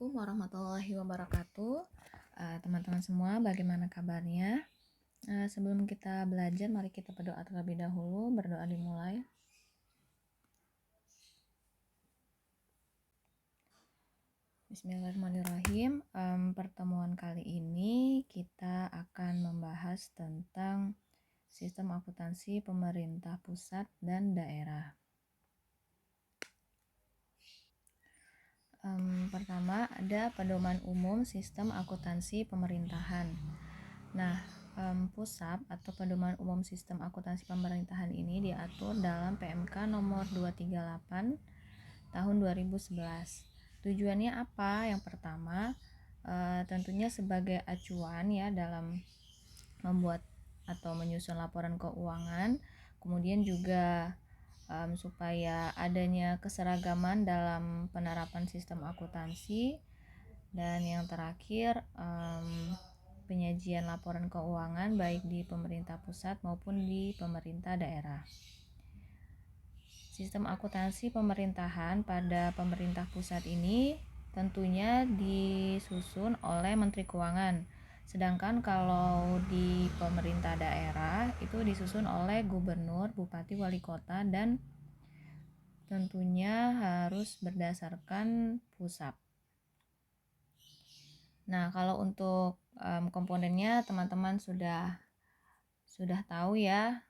Assalamualaikum warahmatullahi wabarakatuh. Teman-teman semua, bagaimana kabarnya? Sebelum kita belajar, mari kita berdoa terlebih dahulu. Berdoa dimulai. Bismillahirrahmanirrahim. Pertemuan kali ini kita akan membahas tentang sistem akuntansi pemerintah pusat dan daerah. Pertama ada pedoman umum sistem akuntansi pemerintahan. Nah, PUSAP atau pedoman umum sistem akuntansi pemerintahan ini diatur dalam PMK nomor 238 tahun 2011. Tujuannya apa? Yang pertama, tentunya sebagai acuan ya dalam membuat atau menyusun laporan keuangan, kemudian juga supaya adanya keseragaman dalam penerapan sistem akuntansi, dan yang terakhir penyajian laporan keuangan baik di pemerintah pusat maupun di pemerintah daerah. Sistem akuntansi pemerintahan pada pemerintah pusat ini tentunya disusun oleh Menteri Keuangan. Sedangkan kalau di pemerintah daerah itu disusun oleh gubernur, bupati, wali kota, dan tentunya harus berdasarkan PUSAP. Nah, kalau untuk komponennya teman-teman sudah tahu ya,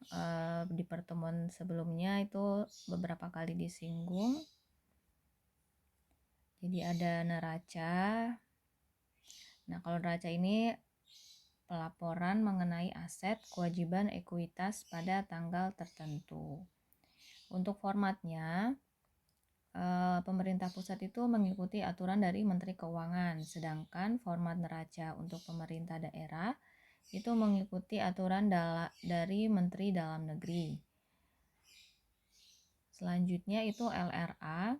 di pertemuan sebelumnya itu beberapa kali disinggung. Jadi ada neraca. Nah, kalau neraca ini pelaporan mengenai aset, kewajiban, ekuitas pada tanggal tertentu. Untuk formatnya, pemerintah pusat itu mengikuti aturan dari Menteri Keuangan, sedangkan format neraca untuk pemerintah daerah itu mengikuti aturan dari Menteri Dalam Negeri. Selanjutnya itu LRA.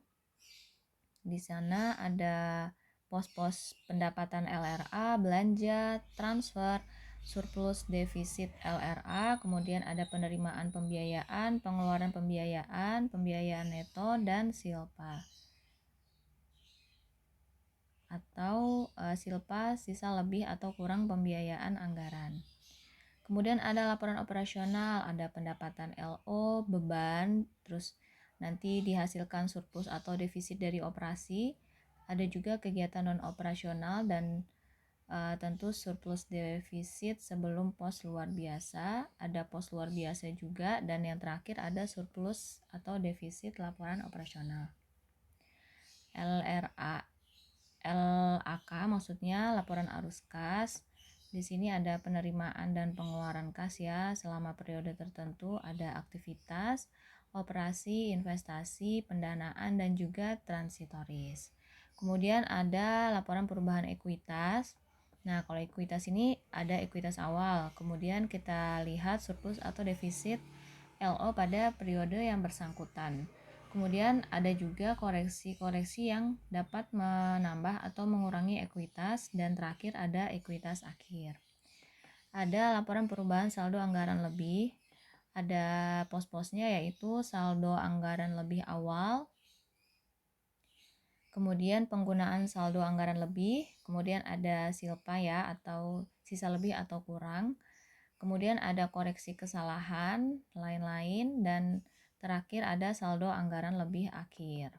Di sana ada pos-pos pendapatan LRA, belanja, transfer, surplus defisit LRA, kemudian ada penerimaan pembiayaan, pengeluaran pembiayaan, pembiayaan neto, dan silpa. Atau silpa sisa lebih atau kurang pembiayaan anggaran. Kemudian ada laporan operasional, ada pendapatan LO, beban, terus nanti dihasilkan surplus atau defisit dari operasi. Ada juga kegiatan non operasional dan tentu surplus defisit sebelum pos luar biasa, ada pos luar biasa juga, dan yang terakhir ada surplus atau defisit laporan operasional. LAK maksudnya laporan arus kas. Di sini ada penerimaan dan pengeluaran kas ya selama periode tertentu, ada aktivitas, operasi, investasi, pendanaan, dan juga transitoris. Kemudian ada laporan perubahan ekuitas. Nah, kalau ekuitas ini ada ekuitas awal, kemudian kita lihat surplus atau defisit LO pada periode yang bersangkutan. Kemudian ada juga koreksi-koreksi yang dapat menambah atau mengurangi ekuitas, dan terakhir ada ekuitas akhir. Ada laporan perubahan saldo anggaran lebih. Ada pos-posnya yaitu saldo anggaran lebih awal, kemudian penggunaan saldo anggaran lebih, kemudian ada silpa ya atau sisa lebih atau kurang, kemudian ada koreksi kesalahan lain-lain, dan terakhir ada saldo anggaran lebih akhir.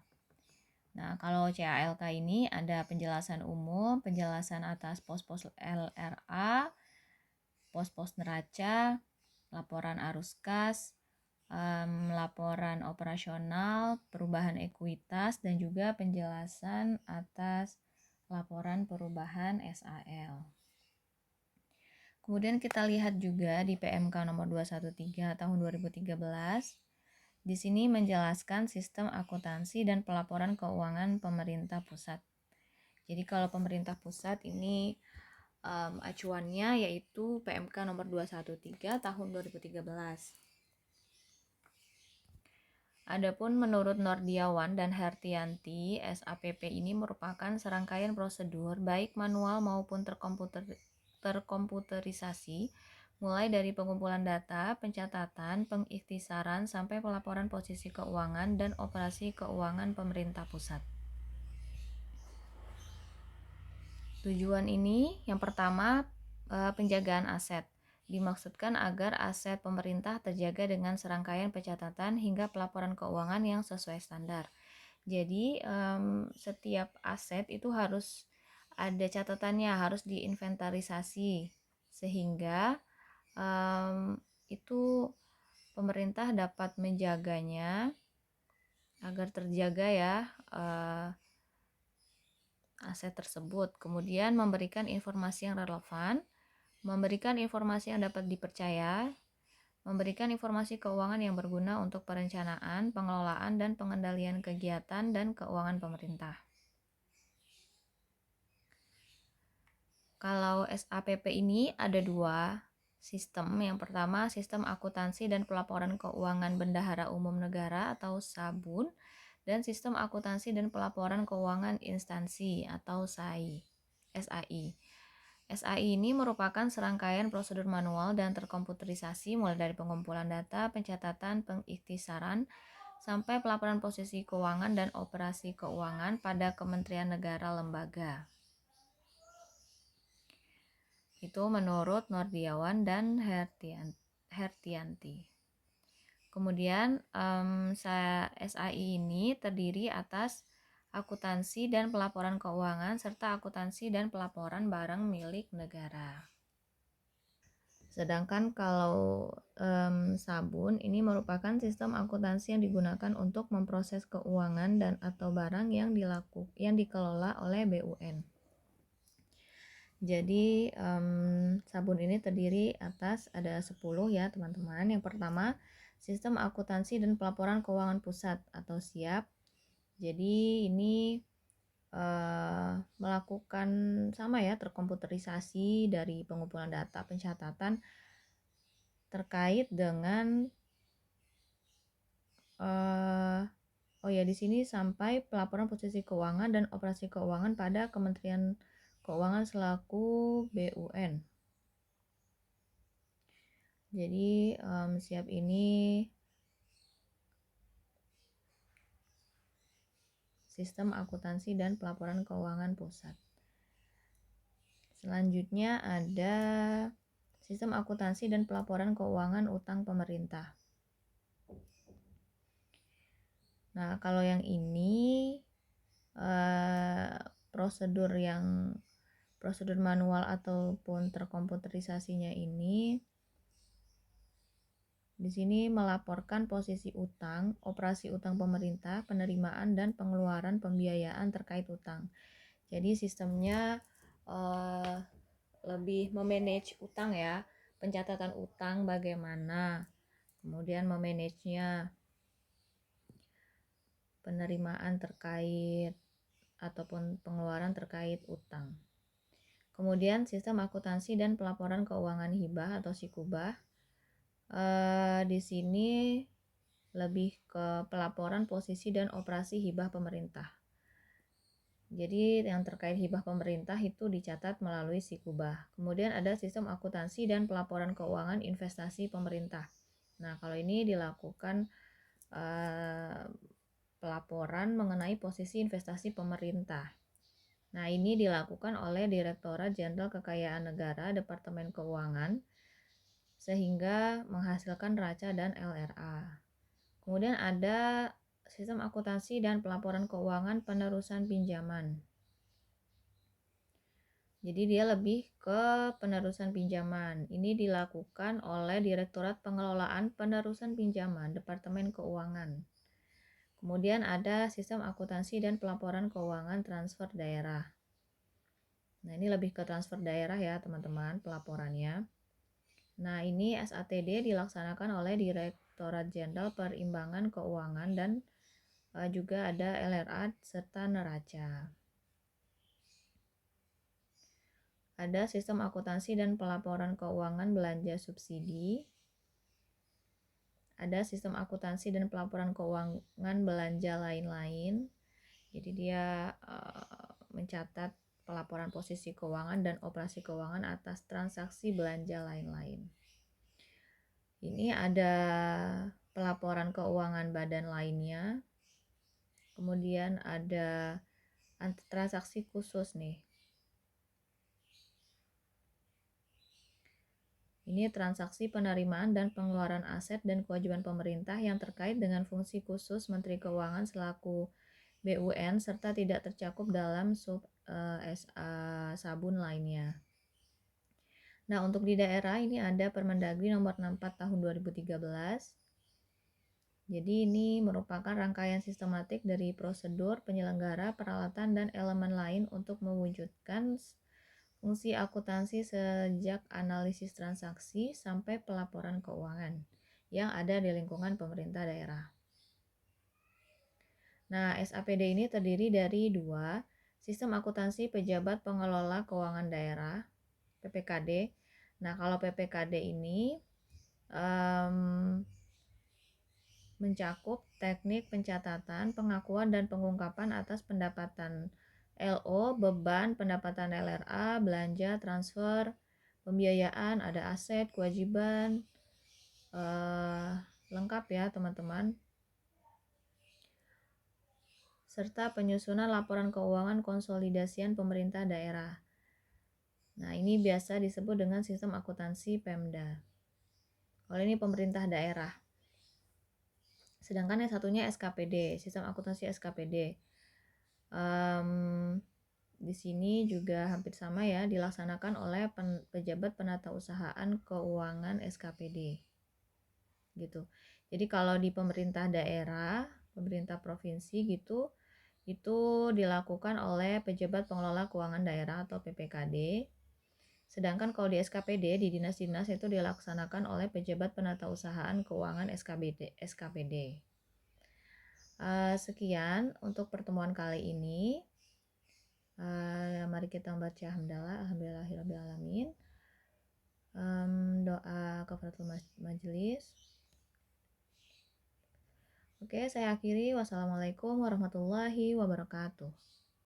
Nah, kalau CALK ini ada penjelasan umum, penjelasan atas pos-pos LRA, pos-pos neraca, laporan arus kas, laporan operasional, perubahan ekuitas, dan juga penjelasan atas laporan perubahan SAL. Kemudian kita lihat juga di PMK nomor 213 tahun 2013. Di sini menjelaskan sistem akuntansi dan pelaporan keuangan pemerintah pusat. Jadi kalau pemerintah pusat ini acuannya yaitu PMK nomor 213 tahun 2013. Adapun menurut Nordiawan dan Hertianti, SAPP ini merupakan serangkaian prosedur baik manual maupun terkomputerisasi, mulai dari pengumpulan data, pencatatan, pengikhtisaran, sampai pelaporan posisi keuangan dan operasi keuangan pemerintah pusat. Tujuan ini yang pertama, penjagaan aset. Dimaksudkan agar aset pemerintah terjaga dengan serangkaian pencatatan hingga pelaporan keuangan yang sesuai standar. Jadi setiap aset itu harus ada catatannya, harus diinventarisasi sehingga itu pemerintah dapat menjaganya agar terjaga ya aset tersebut. Kemudian memberikan informasi yang relevan, memberikan informasi yang dapat dipercaya, memberikan informasi keuangan yang berguna untuk perencanaan, pengelolaan, dan pengendalian kegiatan dan keuangan pemerintah. Kalau SAPP ini ada dua sistem. Yang pertama, sistem akuntansi dan pelaporan keuangan Bendahara Umum Negara atau SABUN, dan sistem akuntansi dan pelaporan keuangan instansi atau SAI. SAI ini merupakan serangkaian prosedur manual dan terkomputerisasi mulai dari pengumpulan data, pencatatan, pengiktisaran, sampai pelaporan posisi keuangan dan operasi keuangan pada kementerian negara lembaga. Itu menurut Nordiawan dan Hertianti. Kemudian SAI ini terdiri atas akuntansi dan pelaporan keuangan serta akuntansi dan pelaporan barang milik negara. Sedangkan kalau SABUN ini merupakan sistem akuntansi yang digunakan untuk memproses keuangan dan atau barang yang dikelola oleh BUN. Jadi SABUN ini terdiri atas ada 10 ya teman-teman. Yang pertama, sistem akuntansi dan pelaporan keuangan pusat atau SIAP. Jadi ini melakukan sama ya, terkomputerisasi dari pengumpulan data, pencatatan terkait dengan di sini sampai pelaporan posisi keuangan dan operasi keuangan pada Kementerian Keuangan selaku BUN. Jadi SIAP ini sistem akuntansi dan pelaporan keuangan pusat. Selanjutnya ada sistem akuntansi dan pelaporan keuangan utang pemerintah. Nah, kalau yang ini prosedur manual ataupun terkomputerisasinya ini di sini melaporkan posisi utang, operasi utang pemerintah, penerimaan dan pengeluaran pembiayaan terkait utang. Jadi sistemnya lebih memanage utang ya, pencatatan utang bagaimana, kemudian memanagenya, penerimaan terkait ataupun pengeluaran terkait utang. Kemudian sistem akuntansi dan pelaporan keuangan hibah atau sikubah. Di sini lebih ke pelaporan posisi dan operasi hibah pemerintah. Jadi yang terkait hibah pemerintah itu dicatat melalui sikubah. Kemudian ada sistem akuntansi dan pelaporan keuangan investasi pemerintah. Nah, kalau ini dilakukan pelaporan mengenai posisi investasi pemerintah. Nah, ini dilakukan oleh Direktorat Jenderal Kekayaan Negara, Departemen Keuangan, sehingga menghasilkan neraca dan LRA. Kemudian ada sistem akuntansi dan pelaporan keuangan penerusan pinjaman. Jadi dia lebih ke penerusan pinjaman. Ini dilakukan oleh Direktorat Pengelolaan Penerusan Pinjaman, Departemen Keuangan. Kemudian ada sistem akuntansi dan pelaporan keuangan transfer daerah. Nah, ini lebih ke transfer daerah ya, teman-teman, pelaporannya. Nah, ini SATD dilaksanakan oleh Direktorat Jenderal Perimbangan Keuangan dan juga ada LRA serta neraca. Ada sistem akuntansi dan pelaporan keuangan belanja subsidi. Ada sistem akuntansi dan pelaporan keuangan belanja lain-lain. Jadi dia mencatat pelaporan posisi keuangan dan operasi keuangan atas transaksi belanja lain-lain. Ini ada pelaporan keuangan badan lainnya. Kemudian ada transaksi khusus nih. Ini transaksi penerimaan dan pengeluaran aset dan kewajiban pemerintah yang terkait dengan fungsi khusus Menteri Keuangan selaku BUN serta tidak tercakup dalam sub SA Sabun lainnya. Nah, untuk di daerah ini ada Permendagri nomor 64 tahun 2013. Jadi ini merupakan rangkaian sistematik dari prosedur, penyelenggara, peralatan, dan elemen lain untuk mewujudkan fungsi akuntansi sejak analisis transaksi sampai pelaporan keuangan yang ada di lingkungan pemerintah daerah. Nah, SAPD ini terdiri dari dua, Sistem Akuntansi Pejabat Pengelola Keuangan Daerah, PPKD. Nah, kalau PPKD ini mencakup teknik pencatatan, pengakuan, dan pengungkapan atas pendapatan LO, beban, pendapatan LRA, belanja, transfer, pembiayaan, ada aset, kewajiban, lengkap ya teman-teman, serta penyusunan laporan keuangan konsolidasian pemerintah daerah. Nah, ini biasa disebut dengan sistem akuntansi Pemda. Kalau ini pemerintah daerah. Sedangkan yang satunya SKPD, sistem akuntansi SKPD. Di sini juga hampir sama ya, dilaksanakan oleh pejabat penatausahaan keuangan SKPD. Gitu. Jadi kalau di pemerintah daerah, pemerintah provinsi gitu, itu dilakukan oleh pejabat pengelola keuangan daerah atau PPKD. Sedangkan kalau di SKPD, di dinas-dinas itu dilaksanakan oleh pejabat penatausahaan keuangan SKPD. Sekian untuk pertemuan kali ini. Mari kita membaca hamdalah, alhamdulillahirabbil alamin. Doa kafaratul majelis. Oke, saya akhiri. Wassalamualaikum warahmatullahi wabarakatuh.